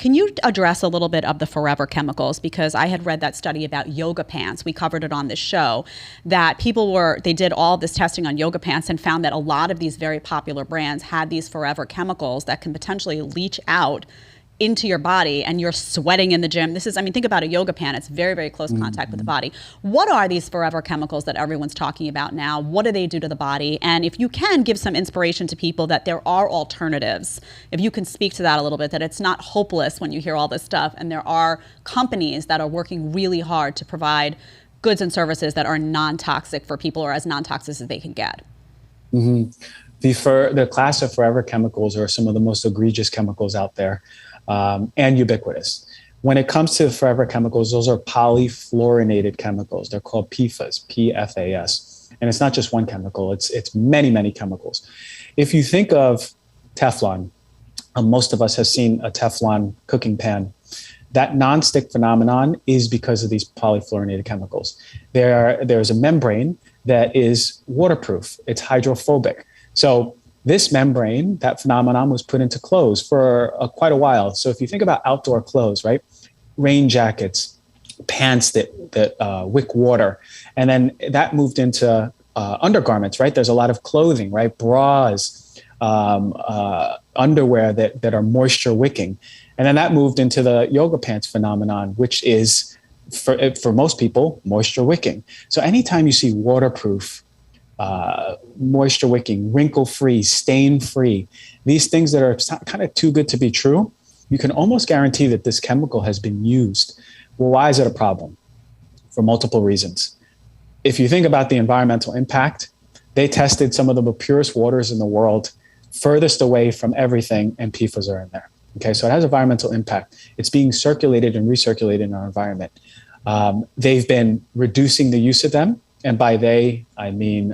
Can you address a little bit of the forever chemicals? Because I had read that study about yoga pants. We covered it on this show, that they did all this testing on yoga pants and found that a lot of these very popular brands had these forever chemicals that can potentially leach out into your body, and you're sweating in the gym. Think about a yoga pant. It's very, very close contact with the body. What are these forever chemicals that everyone's talking about now? What do they do to the body? And if you can give some inspiration to people that there are alternatives, if you can speak to that a little bit, that it's not hopeless when you hear all this stuff, and there are companies that are working really hard to provide goods and services that are non-toxic for people, or as non-toxic as they can get. Mm-hmm. The class of forever chemicals are some of the most egregious chemicals out there. And ubiquitous. When it comes to forever chemicals, those are polyfluorinated chemicals. They're called PFAS, P-F-A-S. And it's not just one chemical, it's many, many chemicals. If you think of Teflon, most of us have seen a Teflon cooking pan. That nonstick phenomenon is because of these polyfluorinated chemicals. There's a membrane that is waterproof. It's hydrophobic. So this membrane, that phenomenon, was put into clothes for quite a while. So if you think about outdoor clothes, right? Rain jackets, pants that wick water, and then that moved into undergarments, right? There's a lot of clothing, right? Bras, underwear that are moisture wicking. And then that moved into the yoga pants phenomenon, which is, for most people, moisture wicking. So anytime you see waterproof, moisture wicking, wrinkle free, stain free, these things that are kind of too good to be true, you can almost guarantee that this chemical has been used. Well, why is it a problem? For multiple reasons. If you think about the environmental impact, they tested some of the purest waters in the world, furthest away from everything, and PFAS are in there. Okay, so it has environmental impact. It's being circulated and recirculated in our environment. They've been reducing the use of them. And by they, I mean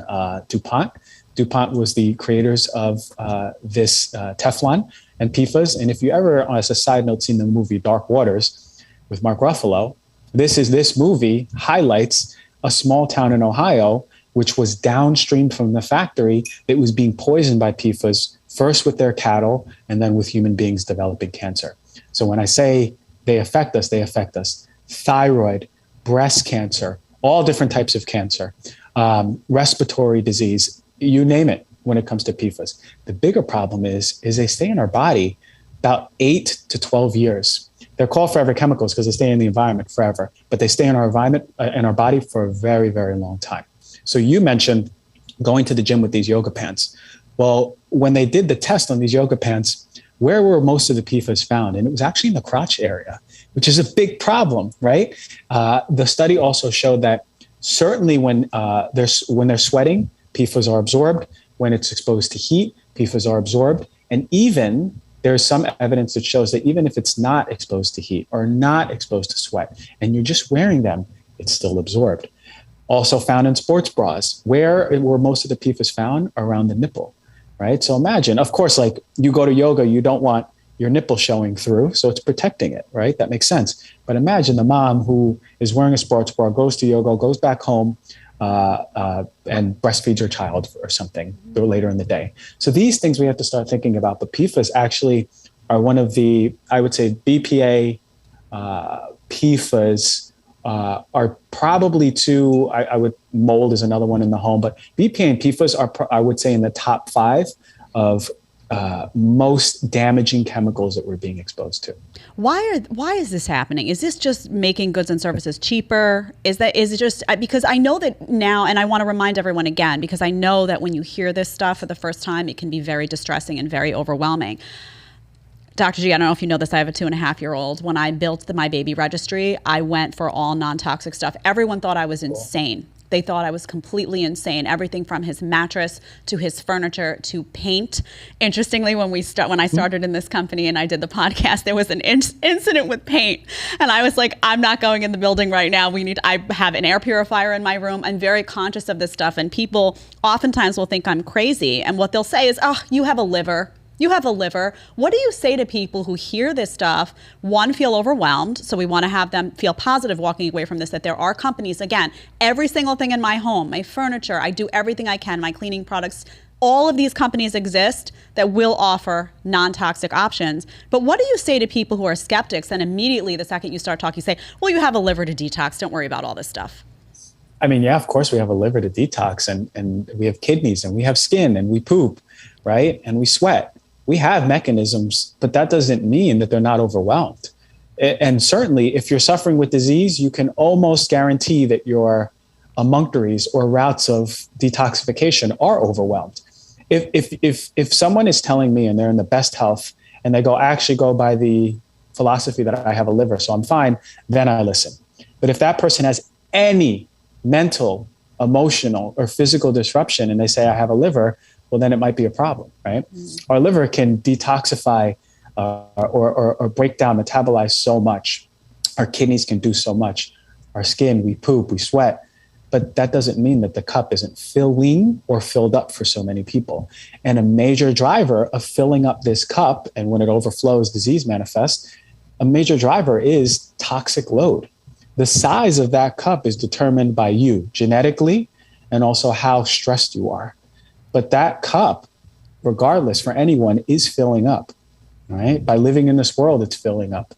DuPont. DuPont was the creators of this Teflon and PFAS. And if you ever, as a side note, seen the movie Dark Waters with Mark Ruffalo, this movie highlights a small town in Ohio, which was downstream from the factory that was being poisoned by PFAS, first with their cattle and then with human beings developing cancer. So when I say they affect us, they affect us. Thyroid, breast cancer, all different types of cancer, respiratory disease, you name it when it comes to PFAS. The bigger problem is they stay in our body about 8 to 12 years. They're called forever chemicals because they stay in the environment forever, but they stay in our environment, in our body for a very, very long time. So you mentioned going to the gym with these yoga pants. Well, when they did the test on these yoga pants, where were most of the PFAS found? And it was actually in the crotch area, which is a big problem, right? The study also showed that certainly when they're sweating, PFAS are absorbed. When it's exposed to heat, PFAS are absorbed. And even there's some evidence that shows that even if it's not exposed to heat or not exposed to sweat, and you're just wearing them, it's still absorbed. Also found in sports bras. Where were most of the PFAS found? Around the nipple. Right? So imagine, of course, like you go to yoga, you don't want your nipple showing through, so it's protecting it, right? That makes sense. But imagine the mom who is wearing a sports bra, goes to yoga, goes back home, and breastfeeds her child or something later in the day. So these things we have to start thinking about. But PFAS actually are one of the, I would say, BPA, PFAS, are probably two. I would, mold is another one in the home, but BPA and PFAS are, I would say, in the top 5 of most damaging chemicals that we're being exposed to. Why is this happening? Is this just making goods and services cheaper? Is it just because I know that now, and I want to remind everyone again, because I know that when you hear this stuff for the first time, it can be very distressing and very overwhelming. Dr. G, I don't know if you know this, I have a 2.5-year-old. When I built my baby registry, I went for all non-toxic stuff. Everyone thought I was insane. They thought I was completely insane. Everything from his mattress to his furniture to paint. Interestingly, when I started in this company and I did the podcast, there was an incident with paint. And I was like, I'm not going in the building right now. I have an air purifier in my room. I'm very conscious of this stuff. And people oftentimes will think I'm crazy. And what they'll say is, oh, you have a liver. You have a liver. What do you say to people who hear this stuff, one, feel overwhelmed? So we want to have them feel positive walking away from this, that there are companies, again, every single thing in my home, my furniture, I do everything I can, my cleaning products, all of these companies exist that will offer non-toxic options. But what do you say to people who are skeptics and immediately the second you start talking, you say, well, you have a liver to detox. Don't worry about all this stuff. I mean, yeah, of course we have a liver to detox, and we have kidneys, and we have skin, and we poop, right? And we sweat. We have mechanisms, but that doesn't mean that they're not overwhelmed. And certainly if you're suffering with disease, you can almost guarantee that your emunctories or routes of detoxification are overwhelmed. If someone is telling me and they're in the best health and they actually go by the philosophy that I have a liver, so I'm fine, then I listen. But if that person has any mental, emotional, or physical disruption and they say I have a liver, well, then it might be a problem, right? Our liver can detoxify or break down, metabolize so much. Our kidneys can do so much. Our skin, we poop, we sweat. But that doesn't mean that the cup isn't filling or filled up for so many people. And a major driver of filling up this cup, and when it overflows, disease manifests, a major driver is toxic load. The size of that cup is determined by you genetically and also how stressed you are. But that cup, regardless for anyone, is filling up, right? By living in this world, it's filling up.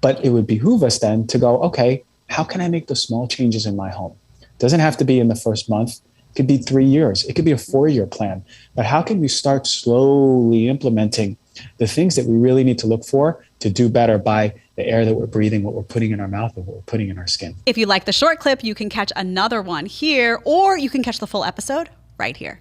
But it would behoove us then to go, okay, how can I make the small changes in my home? It doesn't have to be in the first month. It could be 3 years. It could be a 4-year plan. But how can we start slowly implementing the things that we really need to look for to do better by the air that we're breathing, what we're putting in our mouth, and what we're putting in our skin? If you like the short clip, you can catch another one here, or you can catch the full episode right here.